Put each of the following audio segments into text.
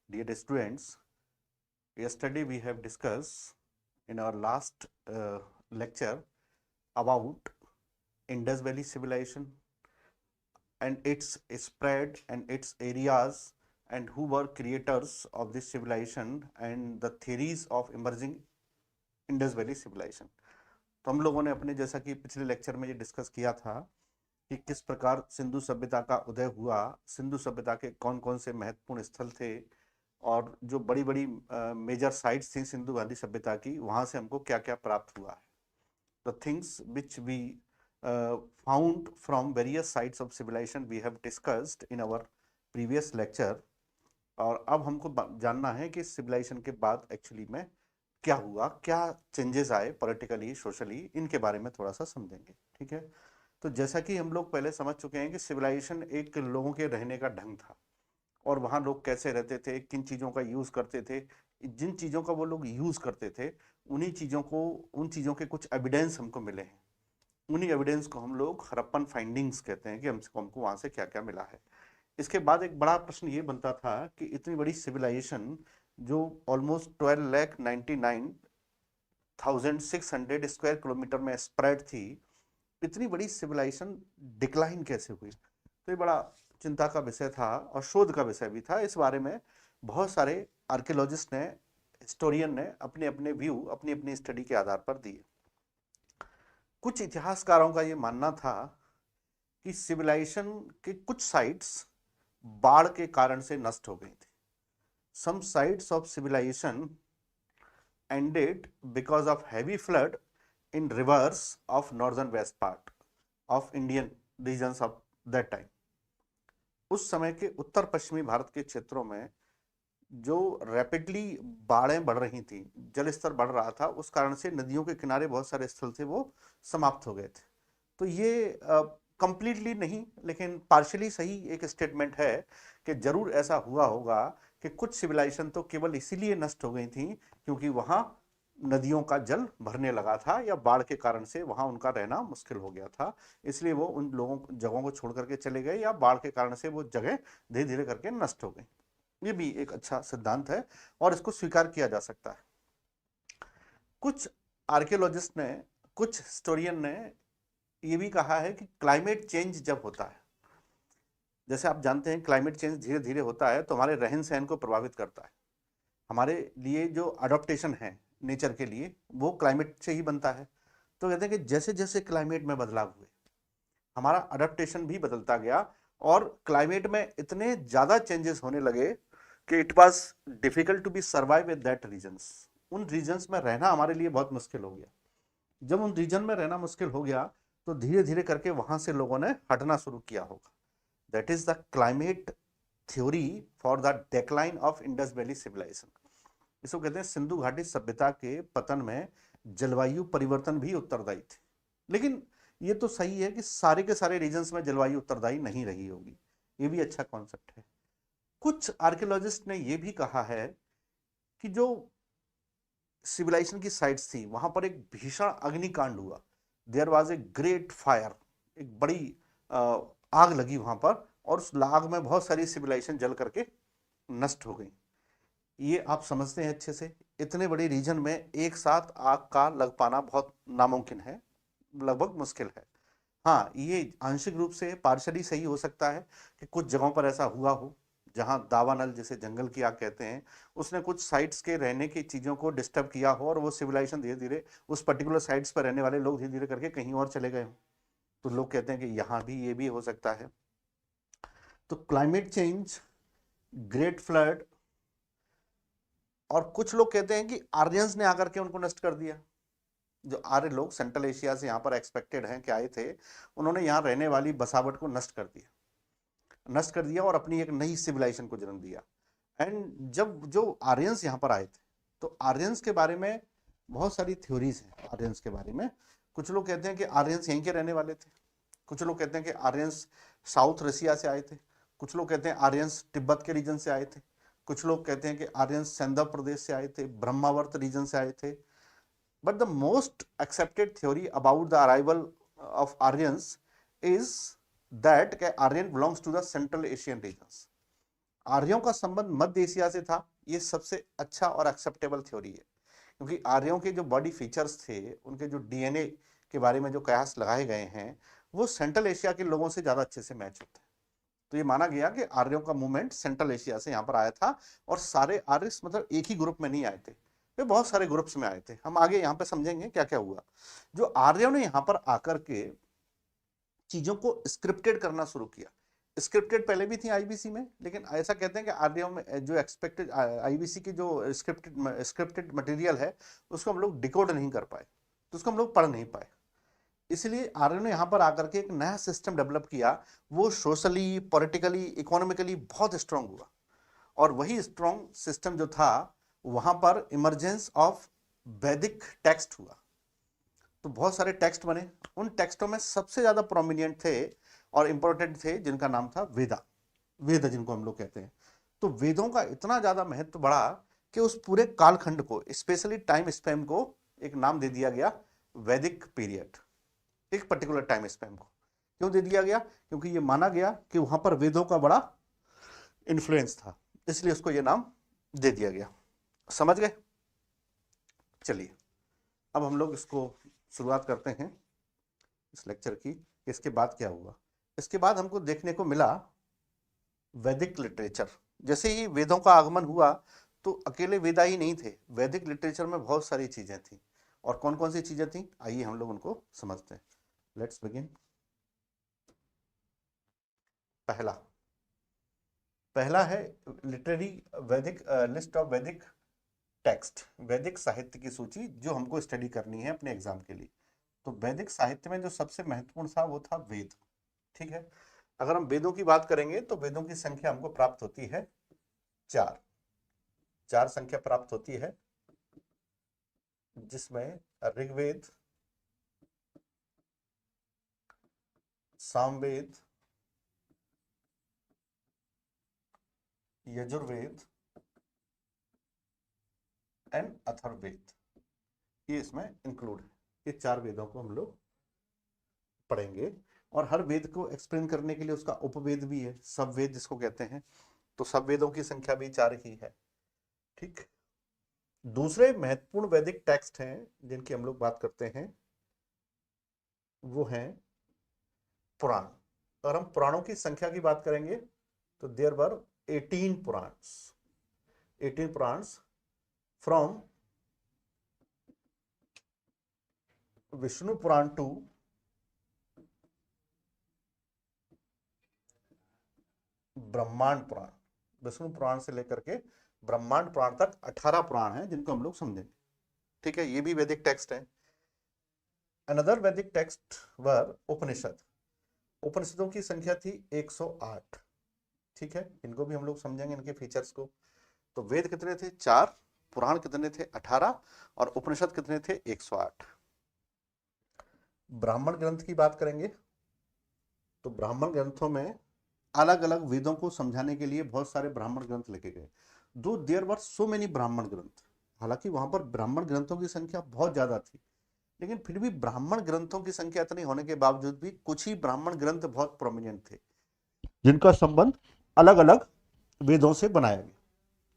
Dear students, yesterday we have discussed in our last lecture about Indus Valley civilization and its spread and its areas and who were creators of this civilization and the theories of emerging Indus Valley civilization. तो हम लोगों ने अपने जैसा कि पिछले lecture में ये डिस्कस किया था कि किस प्रकार सिंधु सभ्यता का उदय हुआ, सिंधु सभ्यता के कौन कौन से महत्वपूर्ण स्थल थे और जो बड़ी बड़ी मेजर साइट्स थी सिंधु घाटी सभ्यता की, वहां से हमको क्या क्या प्राप्त हुआ है. The things which we found from various sites of civilisation we have discussed in our previous lecture. और अब हमको जानना है कि सिविलाइजेशन के बाद एक्चुअली में क्या हुआ, क्या चेंजेस आए पॉलिटिकली, सोशली, इनके बारे में थोड़ा सा समझेंगे. ठीक है. तो जैसा कि हम लोग पहले समझ चुके हैं कि सिविलाइजेशन एक लोगों के रहने का ढंग था और वहाँ लोग कैसे रहते थे, किन चीज़ों का यूज़ करते थे. जिन चीज़ों का वो लोग यूज़ करते थे उन्हीं चीज़ों को, उन चीज़ों के कुछ एविडेंस हमको मिले हैं. उन्हीं एविडेंस को हम लोग हड़प्पन फाइंडिंग्स कहते हैं कि हमको वहाँ से क्या क्या मिला है. इसके बाद एक बड़ा प्रश्न ये बनता था कि इतनी बड़ी सिविलाइजेशन जो ऑलमोस्ट 12,99,600 स्क्वायर किलोमीटर में स्प्रेड थी, इतनी बड़ी सिविलाइजेशन डिक्लाइन कैसे हुई. तो ये बड़ा चिंता का विषय था और शोध का विषय भी था. इस बारे में बहुत सारे आर्कियोलॉजिस्ट ने, हिस्टोरियन ने अपने अपने व्यू, अपनी अपनी स्टडी के आधार पर दिए. कुछ इतिहासकारों का ये मानना था कि सिविलाइजेशन के कुछ साइट्स बाढ़ के कारण से नष्ट हो गई थी. Some sites of civilisation ended because of heavy flood in rivers of northern west part of Indian regions of that time. उस समय के उत्तर पश्चिमी भारत के क्षेत्रों में जो रैपिडली बाढ़ें बढ़ रही थी, जल स्तर बढ़ रहा था, उस कारण से नदियों के किनारे बहुत सारे स्थल थे वो समाप्त हो गए थे. तो ये कंप्लीटली नहीं लेकिन पार्शियली सही एक स्टेटमेंट है कि जरूर ऐसा हुआ होगा कि कुछ सिविलाइजेशन तो केवल इसीलिए नष्ट हो गई थी क्योंकि वहां नदियों का जल भरने लगा था या बाढ़ के कारण से वहां उनका रहना मुश्किल हो गया था, इसलिए वो उन लोगों जगहों को छोड़ करके चले गए या बाढ़ के कारण से वो जगह धीरे धीरे करके नष्ट हो गई. ये भी एक अच्छा सिद्धांत है और इसको स्वीकार किया जा सकता है. कुछ आर्कियोलॉजिस्ट ने, कुछ हिस्टोरियन ने ये भी कहा है कि क्लाइमेट चेंज जब होता है, जैसे आप जानते हैं क्लाइमेट चेंज धीरे धीरे होता है तो हमारे रहन सहन को प्रभावित करता है. हमारे लिए जो अडॉप्टेशन है नेचर के लिए वो क्लाइमेट से ही बनता है. तो कहते हैं कि जैसे जैसे क्लाइमेट में बदलाव हुए हमारा अडॉप्टेशन भी बदलता गया और क्लाइमेट में इतने ज़्यादा चेंजेस होने लगे कि it was difficult to be survive in that regions. उन रीजन्स में रहना हमारे लिए बहुत मुश्किल हो गया. जब उन रीजन में रहना मुश्किल हो गया तो धीरे धीरे करके वहां से लोगों ने हटना शुरू किया होगा. That is the climate theory for the decline of Indus valley civilisation. इसको कहते हैं सिंधु घाटी सभ्यता के पतन में जलवायु परिवर्तन भी उत्तरदायी थे. लेकिन ये तो सही है कि सारे के सारे रीजन्स में जलवायु उत्तरदायी नहीं रही होगी, ये भी अच्छा कॉन्सेप्ट है. कुछ आर्कियोलॉजिस्ट ने यह भी कहा है कि जो सिविलाइजेशन की साइट्स थी वहां पर एक भीषण अग्निकांड हुआ. There was a great fire, एक बड़ी आग लगी वहां पर और उस आग में बहुत सारी सिविलाइजेशन जल करके नष्ट हो गई. ये आप समझते हैं अच्छे से, इतने बड़े रीजन में एक साथ आग का लग पाना बहुत नामुमकिन है, लगभग मुश्किल है. हाँ, ये आंशिक रूप से पार्शली सही हो सकता है कि कुछ जगहों पर ऐसा हुआ हो जहां दावानल, जिसे जंगल की आग कहते हैं, उसने कुछ साइट्स के रहने की चीज़ों को डिस्टर्ब किया हो और वो सिविलाइजेशन धीरे धीरे उस पर्टिकुलर साइट्स पर रहने वाले लोग धीरे धीरे करके कहीं और चले गए हों. तो लोग कहते हैं कि यहाँ भी ये भी हो सकता है. तो क्लाइमेट चेंज, ग्रेट फ्लड, और कुछ लोग कहते हैं कि आर्यंस ने आकर के उनको नष्ट कर दिया. जो आर्य लोग सेंट्रल एशिया से यहाँ पर एक्सपेक्टेड हैं कि आए थे, उन्होंने यहाँ रहने वाली बसावट को नष्ट कर दिया और अपनी एक नई सिविलाइजेशन को जन्म दिया. एंड जब जो आर्यंस यहाँ पर आए थे तो आर्यंस के बारे में बहुत सारी थ्योरीज हैं. आर्यंस के बारे में कुछ लोग कहते हैं कि आर्यंस यहीं के रहने वाले थे, कुछ लोग कहते हैं कि आर्यंस साउथ रशिया से आए थे, कुछ लोग कहते हैं आर्यंस तिब्बत के रीजन से आए थे, कुछ लोग कहते हैं कि आर्यंस सेंधव प्रदेश से आए थे, ब्रह्मावर्त रीजन से आए थे. But the most accepted theory about the arrival of Aryans is that Aryan belongs to the Central Asian regions. आर्यों का संबंध मध्य एशिया से था, ये सबसे अच्छा और एक्सेप्टेबल थ्योरी है, क्योंकि आर्यों के जो बॉडी फीचर्स थे, उनके जो डीएनए के बारे में जो कयास लगाए गए हैं, वो सेंट्रल एशिया के लोगों से ज्यादा अच्छे से मैच होते हैं। तो ये माना गया कि आर्यों का मूवमेंट सेंट्रल एशिया से यहाँ पर आया था, और सारे आर्य मतलब एक ही ग्रुप में नहीं आए थे, वे बहुत सारे ग्रुप्स में आए थे। हम आगे यहाँ पे समझेंगे क्या क्या हुआ। जो आर्यों ने यहाँ पर आकर के चीजों को स्क्रिप्टेड करना शुरू किया, स्क्रिप्टेड पहले भी थी आईबीसी में, लेकिन ऐसा कहते हैं कि आर्यों में जो एक्सपेक्टेड आईबीसी की जो स्क्रिप्टेड मटेरियल है, उसको हम लोग डिकोड नहीं कर पाए, तो उसको हम लोग पढ़ नहीं पाए। इसलिए आर्य ने यहाँ पर आकर के एक नया सिस्टम डेवलप किया, वो सोशली, पॉलिटिकली, इकोनॉमिकली बहुत स्ट्रांग हुआ, और वही स्ट्रांग सिस्टम जो था, वहां पर इमरजेंस ऑफ वैदिक टेक्स्ट हुआ। तो बहुत सारे टेक्स्ट बने, उन टेक्स्टों में सबसे ज्यादा प्रोमिनिएंट थे और इंपॉर्टेंट थे जिनका नाम था वेदा, वेद जिनको हम लोग कहते हैं। तो वेदों का इतना ज्यादा महत्व बढ़ा कि उस पूरे कालखंड को, स्पेशली टाइम स्पैम को, एक नाम दे दिया गया वैदिक पीरियड। एक पर्टिकुलर टाइम स्पैम को क्यों दे दिया गया? क्योंकि ये माना गया कि वहां पर वेदों का बड़ा इन्फ्लुएंस था, इसलिए उसको ये नाम दे दिया गया। समझ गए? चलिए अब हम लोग इसको शुरुआत करते हैं इस लेक्चर की। इसके बाद क्या हुआ? इसके बाद हमको देखने को मिला वैदिक लिटरेचर। जैसे ही वेदों का आगमन हुआ, तो अकेले वेदा ही नहीं थे, वैदिक लिटरेचर में बहुत सारी चीजें थी। और कौन कौन सी चीजें थी, आइए हम लोग उनको समझते हैं। Let's begin. पहला है लिटरेरी वैदिक लिस्ट ऑफ वैदिक टेक्स्ट, वैदिक साहित्य की सूची जो हमको स्टडी करनी है अपने एग्जाम के लिए। तो वैदिक साहित्य में जो सबसे महत्वपूर्ण था वो था वेद। ठीक है, अगर हम वेदों की बात करेंगे तो वेदों की संख्या हमको प्राप्त होती है 4। 4 संख्या प्राप्त होती है, जिसमें ऋग्वेद, सामवेद, यजुर्वेद एंड अथर्ववेद, ये इसमें इंक्लूड है। ये 4 वेदों को हम लोग पढ़ेंगे, और हर वेद को एक्सप्लेन करने के लिए उसका उपवेद भी है, सब वेद जिसको कहते हैं। तो सब वेदों की संख्या भी 4 ही है। ठीक, दूसरे महत्वपूर्ण वैदिक टेक्स्ट हैं जिनकी हम लोग बात करते हैं, वो हैं पुराण। अगर हम पुराणों की संख्या की बात करेंगे तो there were 18 Puranas, 18 Puranas from Vishnu Purana to Brahmanda Purana. Vishnu पुराण से लेकर के ब्रह्मांड पुराण तक 18 पुराण हैं जिनको हम लोग समझेंगे। ठीक है, ये भी वैदिक टेक्स्ट है। अनदर वैदिक टेक्स्ट वर उपनिषद। उपनिषदों की संख्या थी 108। ठीक है, इनको भी हम लोग समझेंगे, इनके फीचर्स को। तो वेद कितने थे? 4, पुराण कितने थे? 18, और उपनिषद कितने थे? 108। ब्राह्मण ग्रंथ की बात करेंगे तो ब्राह्मण ग्रंथों में अलग अलग वेदों को समझाने के लिए बहुत सारे ब्राह्मण ग्रंथ लिखे गए। दो देयर वर सो मेनी ब्राह्मण ग्रंथ, हालांकि वहां पर ब्राह्मण ग्रंथों की संख्या बहुत ज्यादा थी, लेकिन फिर भी ब्राह्मण ग्रंथों की संख्या इतनी होने के बावजूद भी कुछ ही ब्राह्मण ग्रंथ बहुत प्रोमिनेंट थे जिनका संबंध अलग अलग वेदों से बनाया गया।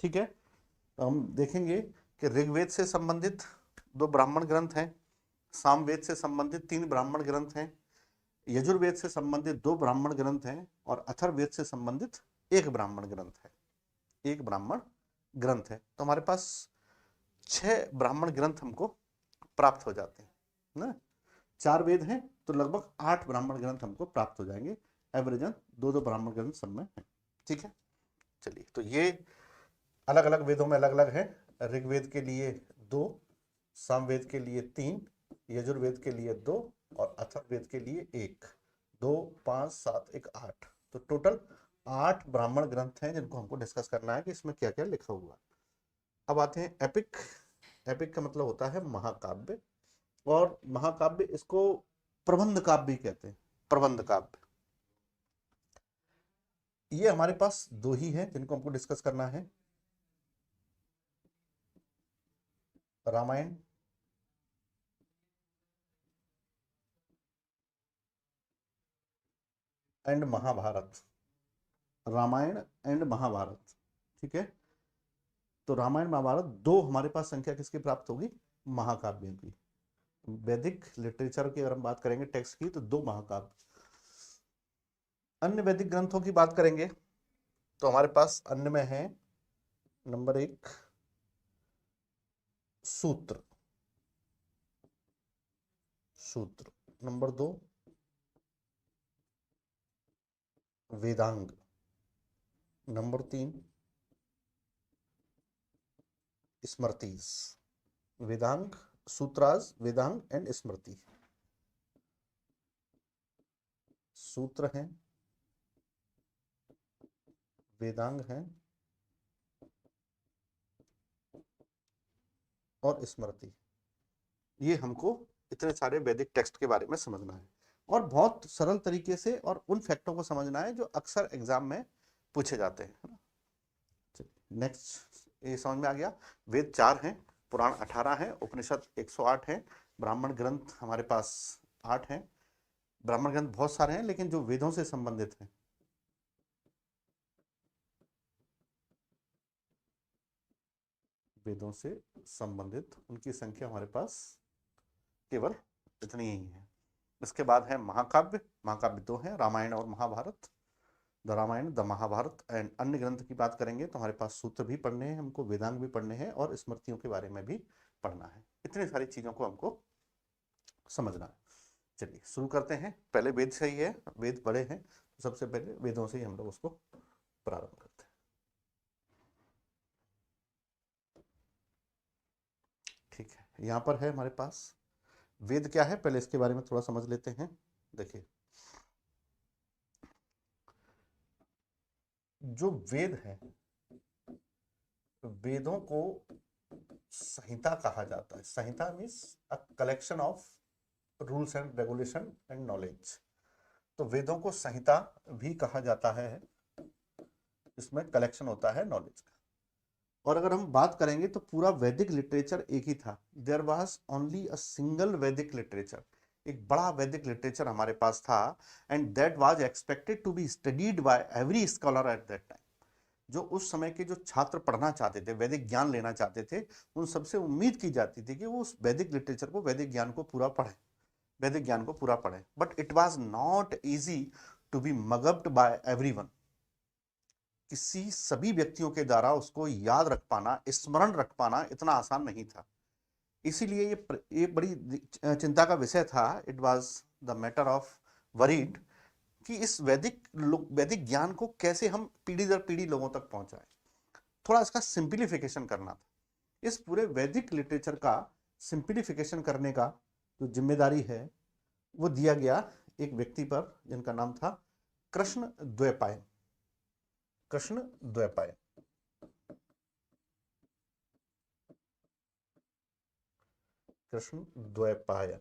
ठीक है, तो हम देखेंगे कि ऋग्वेद से संबंधित 2 ब्राह्मण ग्रंथ हैं, सामवेद से संबंधित 3 ब्राह्मण ग्रंथ हैं, यजुर्वेद से संबंधित 2 ब्राह्मण ग्रंथ हैं, और अथर्ववेद से संबंधित 1 ब्राह्मण ग्रंथ है। 1 ब्राह्मण ग्रंथ है, तो हमारे पास 6 ब्राह्मण ग्रंथ हमको प्राप्त हो जाते हैं ना। 4 वेद हैं तो लगभग 8 ब्राह्मण ग्रंथ हमको प्राप्त हो जाएंगे, एवरेजन 2-2 ब्राह्मण ग्रंथ सब में है। ठीक है, चलिए, तो ये अलग अलग वेदों में अलग अलग है। ऋग्वेद के लिए 2, सामवेद के लिए 3, यजुर्वेद के लिए 2, और अथर्ववेद के लिए 1। 2, 5, 7, 1, 8, तो टोटल 8 ब्राह्मण ग्रंथ हैं जिनको हमको डिस्कस करना है कि इसमें क्या क्या लिखा हुआ है। अब आते हैं एपिक। एपिक का मतलब होता है महाकाव्य, और महाकाव्य इसको प्रबंध काव्य भी कहते हैं। प्रबंध काव्य, ये हमारे पास 2 ही हैं जिनको हमको डिस्कस करना है, रामायण एंड महाभारत। रामायण एंड महाभारत, ठीक है। तो रामायण महाभारत, दो हमारे पास संख्या किसकी प्राप्त होगी? महाकाव्यों की। वैदिक लिटरेचर की अगर हम बात करेंगे टेक्स्ट की, तो दो महाकाव्य। अन्य वैदिक ग्रंथों की बात करेंगे तो हमारे पास अन्य में है नंबर 1 सूत्र, सूत्र। Number 2 Vedang. Number 3 smritis. Vedang, सूत्रास, Vedang and स्मृति। सूत्र हैं, वेदांग हैं और स्मृति। ये हमको इतने सारे वैदिक टेक्स्ट के बारे में समझना है और बहुत सरल तरीके से, और उन फैक्टों को समझना है जो अक्सर एग्जाम में पूछे जाते हैं। नेक्स्ट, ये समझ में आ गया। वेद 4 हैं, पुराण 18 हैं, उपनिषद 108 हैं, ब्राह्मण ग्रंथ हमारे पास 8 हैं। ब्राह्मण ग्रंथ बहुत सारे हैं, लेकिन जो वेदों से संबंधित हैं, वेदों से संबंधित उनकी संख्या हमारे पास केवल इतनी ही है। इसके बाद है महाकाव्य। महाकाव्य 2 हैं, रामायण और Mahabharata. The Ramayana, the Mahabharata. And अन्य ग्रंथ की बात करेंगे तो हमारे पास सूत्र भी पढ़ने हैं हमको, वेदांग भी पढ़ने हैं और स्मृतियों के बारे में भी पढ़ना है। इतनी सारी चीजों को हमको समझना है। चलिए शुरू करते हैं। पहले वेद से ही है, वेद बड़े हैं तो सबसे पहले वेदों से ही हम लोग उसको प्रारंभ करते हैं। ठीक है, यहाँ पर है हमारे पास वेद क्या है, पहले इसके बारे में थोड़ा समझ लेते हैं। देखिए, जो वेद है, वेदों को संहिता कहा जाता है। संहिता means a collection of rules and regulation and knowledge. तो वेदों को संहिता भी कहा जाता है, इसमें कलेक्शन होता है नॉलेज का। और अगर हम बात करेंगे तो पूरा वैदिक लिटरेचर एक ही था। There was only a single Vedic literature, एक बड़ा वैदिक लिटरेचर हमारे पास था। And that was expected to be studied by every scholar at that time. जो उस समय के जो छात्र पढ़ना चाहते थे, वैदिक ज्ञान लेना चाहते थे, उन सबसे उम्मीद की जाती थी कि वो उस वैदिक लिटरेचर को, वैदिक ज्ञान को पूरा पढ़े, वैदिक ज्ञान को पूरा पढ़े। But it was not easy to be mugged by everyone. किसी सभी व्यक्तियों के द्वारा उसको याद रख पाना, स्मरण रख पाना इतना आसान नहीं था। इसीलिए ये बड़ी चिंता का विषय था। It was the matter of worried कि इस वैदिक ज्ञान को कैसे हम पीढ़ी दर पीढ़ी लोगों तक पहुंचाएं। थोड़ा इसका सिंप्लीफिकेशन करना था। इस पूरे वैदिक लिटरेचर का सिंप्लीफिकेशन करने का जो जिम्मेदारी है वो दिया गया एक व्यक्ति पर, जिनका नाम था कृष्ण द्वैपायन। कृष्ण द्वैपायन। कृष्ण द्वैपायन।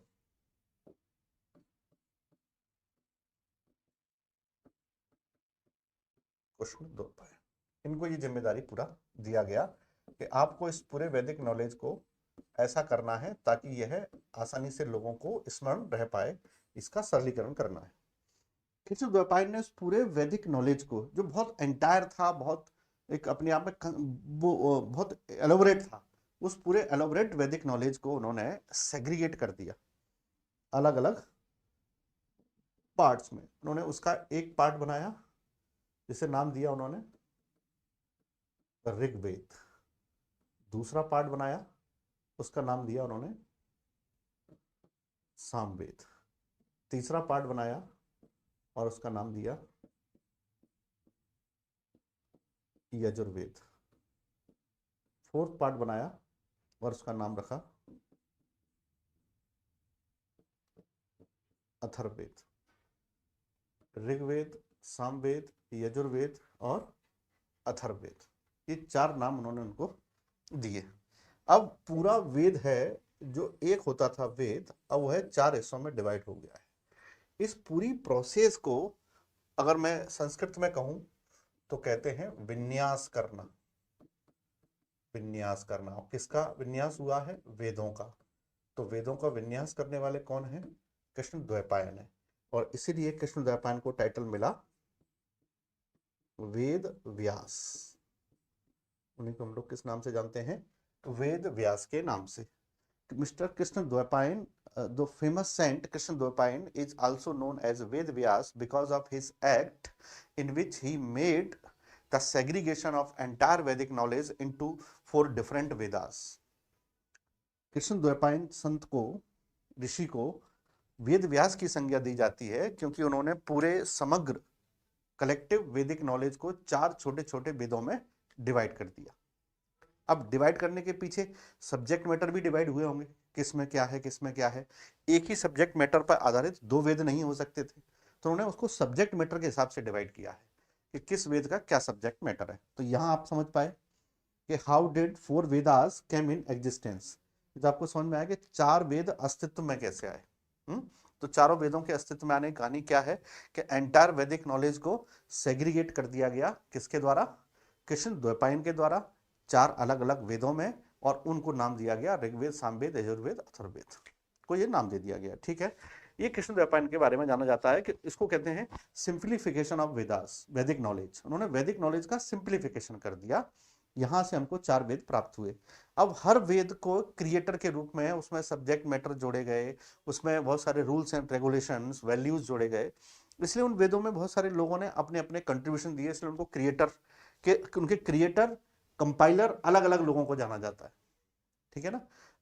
कृष्ण द्वैपायन, इनको ये जिम्मेदारी पूरा दिया गया कि आपको इस पूरे वैदिक नॉलेज को ऐसा करना है ताकि यह आसानी से लोगों को स्मरण रह पाए, इसका सरलीकरण करना है। कृष्ण द्वैपायन ने उस पूरे वैदिक नॉलेज को, जो बहुत एंटायर था, बहुत एक अपने आप में वो बहुत एलोबरेट था, उस पूरे एलोबरेट वैदिक नॉलेज को उन्होंने सेग्रीगेट कर दिया अलग अलग पार्ट्स में। उन्होंने उसका एक पार्ट बनाया जिसे नाम दिया उन्होंने ऋग्वेद। दूसरा पार्ट बनाया, उसका नाम दिया उन्होंने सामवेद। तीसरा पार्ट बनाया और उसका नाम दिया यजुर्वेद। फोर्थ पार्ट बनाया और उसका नाम रखा अथर्ववेद। ऋग्वेद, सामवेद, यजुर्वेद और अथर्ववेद, ये 4 नाम उन्होंने उनको दिए। अब पूरा वेद है, जो एक होता था वेद, अब वो है 4 हिस्सों में डिवाइड हो गया है। इस पूरी प्रोसेस को अगर मैं संस्कृत में कहूं तो कहते हैं विन्यास करना। विन्यास करना, और किसका विन्यास हुआ है? वेदों का। तो वेदों का विन्यास करने वाले कौन है? कृष्ण द्वैपायन है। और इसीलिए कृष्ण द्वैपायन को टाइटल मिला वेद व्यास। उन्हीं को हम लोग किस नाम से जानते हैं? वेद व्यास के नाम से। Mr. Krishna Dwapaya, the famous saint Krishna Dwapaya, is also known as Ved Vyas because of his act in which he made the segregation of entire Vedic knowledge into 4 different Vedas. Krishna Dvaipayan संत को, ऋषि को वेद व्यास की संज्ञा दी जाती है क्योंकि उन्होंने पूरे समग्र कलेक्टिव वैदिक नॉलेज को 4 छोटे छोटे वेदों में डिवाइड कर दिया। अब डिवाइड करने के पीछे सब्जेक्ट मैटर भी डिवाइड हुए होंगे, किस में क्या है, किस में क्या है। एक ही सब्जेक्ट मैटर पर आधारित 2 वेद नहीं हो सकते थे, तो उन्होंने उसको सब्जेक्ट मैटर के हिसाब से डिवाइड किया है कि किस वेद का क्या सब्जेक्ट मैटर है। तो यहां आप समझ पाए कि how did 4 Vedas came in existence. तो आपको समझ में आया कि 4 वेद अस्तित्व में कैसे आए। तो चारों वेदों के अस्तित्व में आने की कहानी क्या है कि एंटायर वैदिक नॉलेज को सेग्रीगेट कर दिया गया, किसके द्वारा? कृष्ण द्वैपायन के द्वारा, 4 अलग अलग वेदों में, और उनको नाम दिया गया ऋग्वेद, सामवेद, यजुर्वेद, अथर्ववेद को ये नाम दे दिया गया। ठीक है, ये कृष्ण द्वैपायन के बारे में जाना जाता है कि इसको कहते हैं सिंप्लीफिकेशन ऑफ वेदास, वैदिक नॉलेज। उन्होंने वैदिक नॉलेज का सिंप्लीफिकेशन कर दिया, यहां से हमको 4 वेद प्राप्त हुए। अब हर वेद को क्रिएटर के रूप में उसमें सब्जेक्ट मैटर जोड़े गए, उसमें बहुत सारे रूल्स एंड रेगुलेशंस, वैल्यूज जोड़े गए, इसलिए उन वेदों में बहुत सारे लोगों ने अपने अपने कंट्रीब्यूशन दिए, इसलिए उनको क्रिएटर के, उनके क्रिएटर, कंपाइलर अलग अलग लोगों को जाना जाता है। ठीक है ना,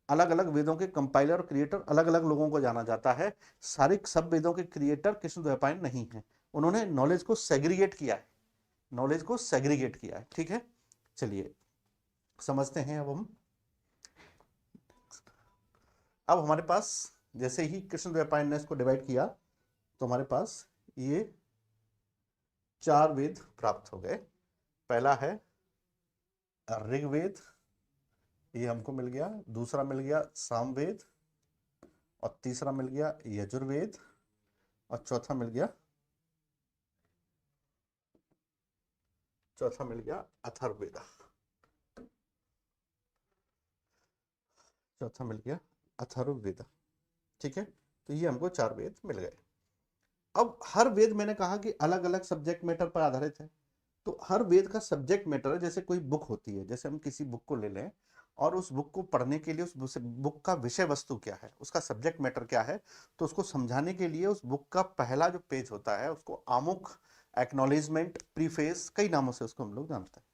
अलग अलग वेदों के कंपाइलर और क्रिएटर अलग अलग लोगों को जाना जाता है। सारे सब वेदों के क्रिएटर कृष्ण द्वैपायन नहीं है, उन्होंने नॉलेज को सेग्रीगेट किया है, नॉलेज को सेग्रीगेट किया है। ठीक है, चलिए समझते हैं। अब हमारे पास जैसे ही कृष्ण द्वैपायन ने इसको डिवाइड किया तो हमारे पास ये 4 वेद प्राप्त हो गए। पहला है ऋग्वेद, ये हमको मिल गया। दूसरा मिल गया सामवेद, और तीसरा मिल गया यजुर्वेद, और चौथा मिल गया अथर्ववेद। चौथा मिल गया अथर्ववेद। ठीक है, तो ये हमको 4 वेद मिल गए। अब हर वेद, मैंने कहा कि अलग अलग सब्जेक्ट मैटर पर आधारित है, तो हर वेद का सब्जेक्ट मैटर, जैसे कोई बुक होती है, जैसे हम किसी बुक को ले लें और उस बुक को पढ़ने के लिए उस बुक का विषय वस्तु क्या है, उसका सब्जेक्ट मैटर क्या है, तो उसको समझाने के लिए उस बुक का पहला जो पेज होता है उसको आमुख, एक्नॉलेजमेंट, प्रीफेस, कई नामों से उसको हम लोग जानते हैं।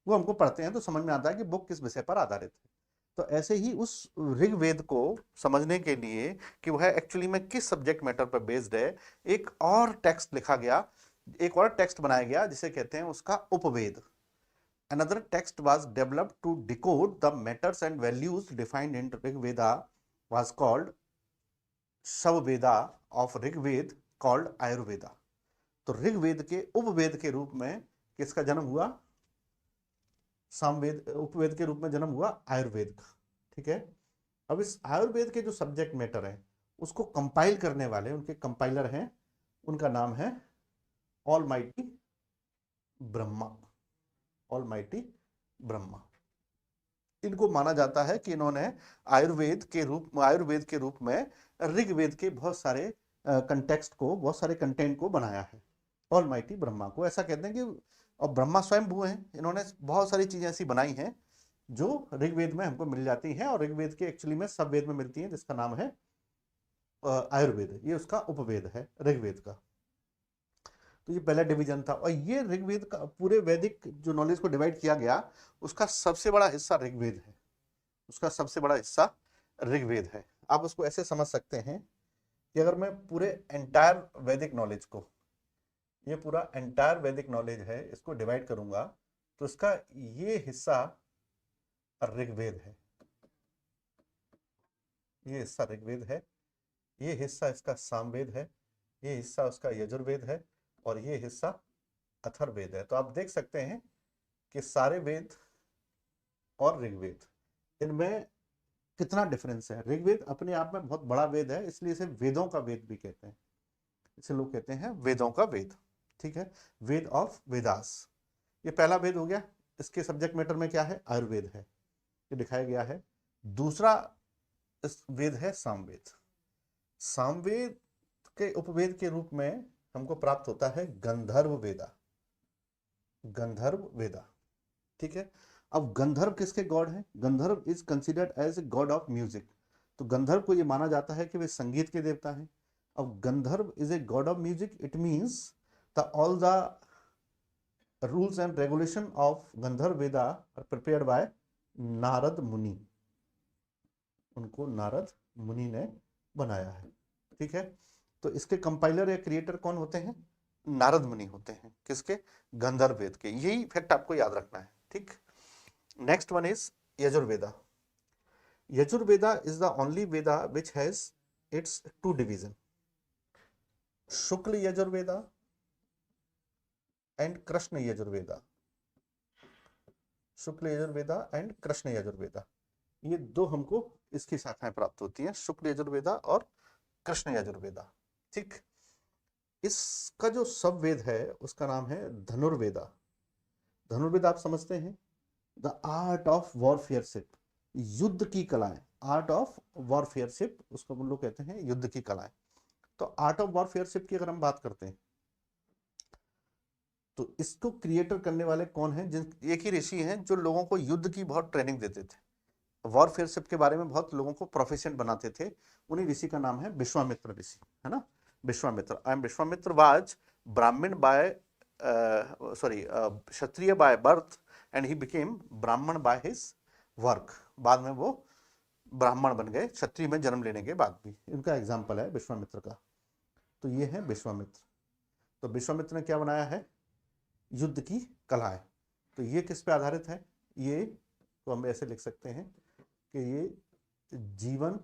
वो हमको पढ़ते हैं तो समझ में आता है कि बुक किस विषय पर आधारित है। तो ऐसे ही उस ऋग्वेद को समझने के लिए कि वह एक्चुअली में किस सब्जेक्ट मैटर पर बेस्ड है, एक और टेक्स्ट लिखा गया, एक और टेक्स्ट बनाया गया जिसे कहते हैं उसका उपवेद। Another text was developed to decode the matters and values defined in Rigveda was called Savveda of Rigved called Ayurveda। तो ऋग्वेद के उपवेद के रूप में किसका जन्म हुआ? सामवेद, उपवेद के रूप में जन्म हुआ आयुर्वेद का। ठीक है, अब इस आयुर्वेद के जो सब्जेक्ट मैटर है उसको कंपाइल करने वाले, उनके कंपाइलर हैं, उनका नाम है ऑलमाइटी ब्रह्मा। ऑलमाइटी ब्रह्मा, इनको माना जाता है कि इन्होंने आयुर्वेद के रूप में ऋग्वेद के बहुत सारे कंटेक्स्ट को, बहुत सारे कंटेंट को बनाया है। ऑलमाइटी ब्रह्मा को ऐसा कहते हैं कि, और ब्रह्मा स्वयं भू हैं, इन्होंने बहुत सारी चीजें ऐसी बनाई हैं जो ऋग्वेद में हमको मिल जाती हैं, और ऋग्वेद के एक्चुअली में सब वेद में मिलती हैं, जिसका नाम है आयुर्वेद। ये उसका उपवेद है ऋग्वेद का। तो ये पहला डिवीजन था, और ये ऋग्वेद का पूरे वैदिक जो नॉलेज को डिवाइड किया गया उसका सबसे बड़ा हिस्सा ऋग्वेद है, उसका सबसे बड़ा हिस्सा ऋग्वेद है। आप उसको ऐसे समझ सकते हैं कि अगर मैं पूरे एंटायर वैदिक नॉलेज को, ये पूरा एंटायर वैदिक नॉलेज है, इसको डिवाइड करूंगा तो इसका ये हिस्सा ऋग्वेद है, ये हिस्सा ऋग्वेद है, ये हिस्सा इसका सामवेद है, ये हिस्सा उसका यजुर्वेद है, और ये हिस्सा अथर्ववेद है। तो आप देख सकते हैं कि सारे वेद और ऋग्वेद, इनमें कितना डिफरेंस है। ऋग्वेद अपने आप में बहुत बड़ा वेद है, इसलिए इसे वेदों का वेद भी कहते हैं, इसे लोग कहते हैं वेदों का वेद। ठीक है, वेद ऑफ वेदास, ये पहला वेद हो गया। इसके सब्जेक्ट मैटर में क्या है? आयुर्वेद है, ये दिखाया गया है। दूसरा इस वेद है सामवेद। सामवेद के उपवेद के रूप में हमको प्राप्त होता है गंधर्व वेदा, गंधर्व वेदा। ठीक है, अब गंधर्व किसके गॉड हैं? Gandharva is considered as a god of music. तो गंधर्व को ये माना जाता है कि वे संगीत के देवता हैं। अब गंधर्व is a god of music, it means the all the rules and regulation of Gandharva Veda are prepared by Narad मुनि। उनको नारद मुनि ने बनाया है। ठीक है, तो इसके कंपाइलर या क्रिएटर कौन होते हैं? नारद मुनि होते हैं। किसके? गंधर्व वेद के। यही फैक्ट आपको याद रखना है। ठीक, next one is Yajurveda. Yajurveda is the only Veda which has its two division, Shukla Yajurveda and Krishna Yajurveda. Shukla Yajurveda and Krishna Yajurveda, ये दो हमको इसकी शाखाएं प्राप्त होती हैं, शुक्ल यजुर्वेदा और कृष्ण यजुर्वेदा। ठीक, इसका जो सब वेद है उसका नाम है धनुर्वेदा। धनुर्वेद आप समझते हैं, द आर्ट ऑफ वॉरफेयरशिप, युद्ध की कलाएं। आर्ट ऑफ वॉरफेयरशिप उसको हम लोग कहते हैं युद्ध की कलाएं। तो आर्ट ऑफ वॉरफेयरशिप की अगर हम बात करते हैं तो इसको क्रिएटर करने वाले कौन हैं? जिन एक ही ऋषि हैं जो लोगों को युद्ध की बहुत ट्रेनिंग देते थे, वॉरफेयरशिप के बारे में बहुत लोगों को प्रोफेशन बनाते थे। उन्हीं ऋषि का नाम है विश्वामित्र ऋषि, है ना। Vishwamitra, I am Vishwamitra was Brahmin by Kshatriya by birth and he became Brahmin by his work. बाद में वो ब्राह्मण बन गए क्षत्रिय में जन्म लेने के बाद भी। इनका एग्जाम्पल है विश्वामित्र का। तो ये है विश्वामित्र। तो विश्वामित्र ने क्या बनाया है? युद्ध की कलाएं। तो ये किस पे आधारित है? ये तो हम ऐसे लिख सकते हैं कि ये जीवन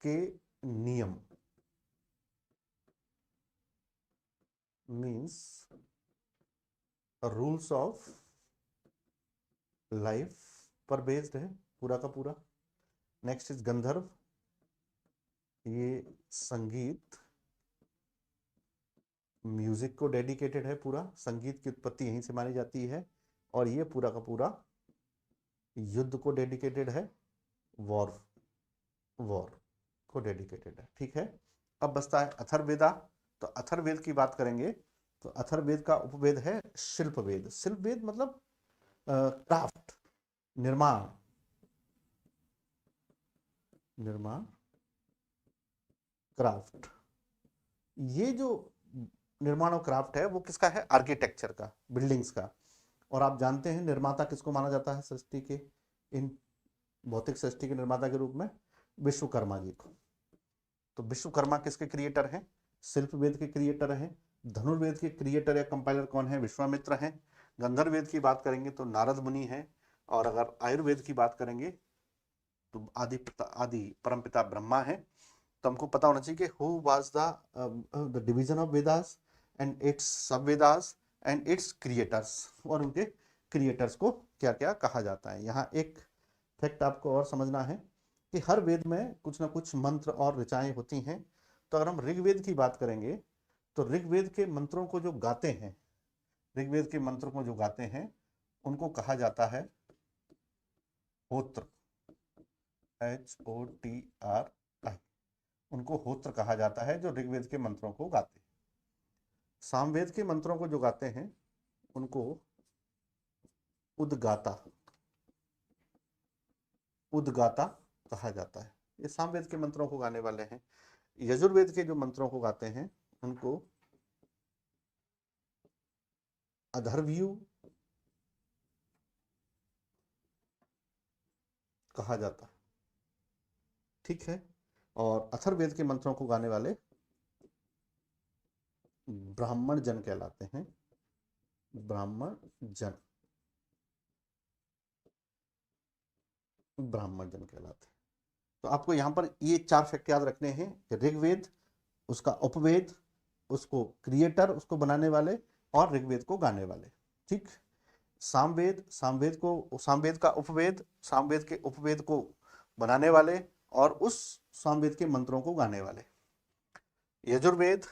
के नियम, मीन्स रूल्स ऑफ लाइफ पर बेस्ड है पूरा का पूरा। नेक्स्ट इज गंधर्व, ये संगीत, म्यूजिक को डेडिकेटेड है पूरा। संगीत की उत्पत्ति यहीं से मानी जाती है। और ये पूरा का पूरा युद्ध को डेडिकेटेड है, वॉर को डेडिकेटेड है। ठीक है, अब बचता है अथर्ववेदा। तो अथर्ववेद की बात करेंगे तो अथर्ववेद का उपवेद है शिल्पवेद। शिल्पवेद मतलब क्राफ्ट, निर्माण क्राफ्ट। ये जो निर्माण और क्राफ्ट है वो किसका है? आर्किटेक्चर का, बिल्डिंग्स का। और आप जानते हैं निर्माता किसको माना जाता है सृष्टि के, इन भौतिक सृष्टि के निर्माता के रूप में? विश्वकर्मा जी को। तो विश्वकर्मा किसके क्रिएटर हैं? शिल्पवेद के क्रिएटर हैं। धनुर्वेद के क्रिएटर या कंपाइलर कौन है? विश्वामित्र हैं। गंधर्ववेद की बात करेंगे तो नारद मुनि हैं। और अगर आयुर्वेद की बात करेंगे तो आदि परमपिता ब्रह्मा है। तो हमको पता होना चाहिए कि who was the division of Vedas and it's सब वेदास एंड इट्स क्रिएटर्स, और उनके क्रिएटर्स को क्या क्या कहा जाता है। यहाँ एक फैक्ट आपको और समझना है कि हर वेद में कुछ ना कुछ मंत्र और ऋचाएं होती हैं। तो अगर हम ऋग्वेद की बात करेंगे तो ऋग्वेद के मंत्रों को जो गाते हैं, ऋग्वेद के मंत्रों को जो गाते हैं उनको कहा जाता है होत्र, HOTRI। उनको होत्र कहा जाता है जो ऋग्वेद के मंत्रों को गाते हैं। सामवेद के मंत्रों को जो गाते हैं उनको उद्गाता कहा जाता है। ये सामवेद के मंत्रों को गाने वाले हैं। यजुर्वेद के जो मंत्रों को गाते हैं उनको अधर्व्यू कहा जाता है। ठीक है, और अथर्ववेद के मंत्रों को गाने वाले ब्राह्मण जन कहलाते हैं। ब्राह्मण जन कहलाते हैं। तो आपको यहां पर ये 4 फैक्ट याद रखने हैं कि ऋग्वेद, उसका उपवेद, उसको क्रिएटर, उसको बनाने वाले, और ऋग्वेद को गाने वाले। ठीक, सामवेद का उपवेद, सामवेद के उपवेद को बनाने वाले और उस सामवेद के मंत्रों को गाने वाले। यजुर्वेद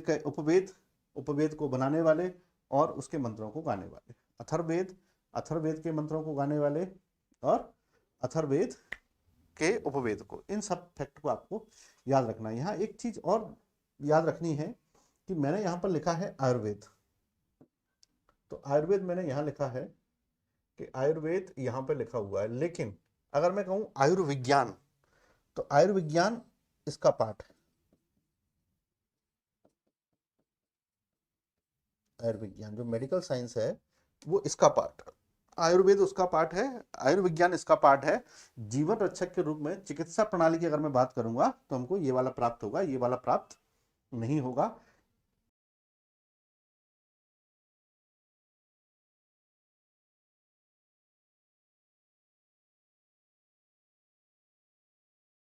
के उपवेद को बनाने वाले और उसके मंत्रों को गाने वाले। अथर्ववेद के मंत्रों को गाने वाले और अथर्ववेद के उपवेद को। इन सब फैक्ट को आपको याद रखना है। यहाँ एक चीज और याद रखनी है कि मैंने यहाँ पर लिखा है आयुर्वेद। तो आयुर्वेद मैंने यहाँ लिखा है कि आयुर्वेद यहाँ पे लिखा हुआ है, लेकिन अगर मैं कहूँ आयुर्विज्ञान, तो आयुर्विज्ञान इसका पार्ट है। आयुर्विज्ञान जो मेडिकल साइंस है वो इसका पार्ट है, आयुर्वेद उसका पार्ट है, आयुर्विज्ञान इसका पार्ट है। जीवन रक्षक के रूप में चिकित्सा प्रणाली की अगर मैं बात करूंगा तो हमको ये वाला प्राप्त होगा, ये वाला प्राप्त नहीं होगा।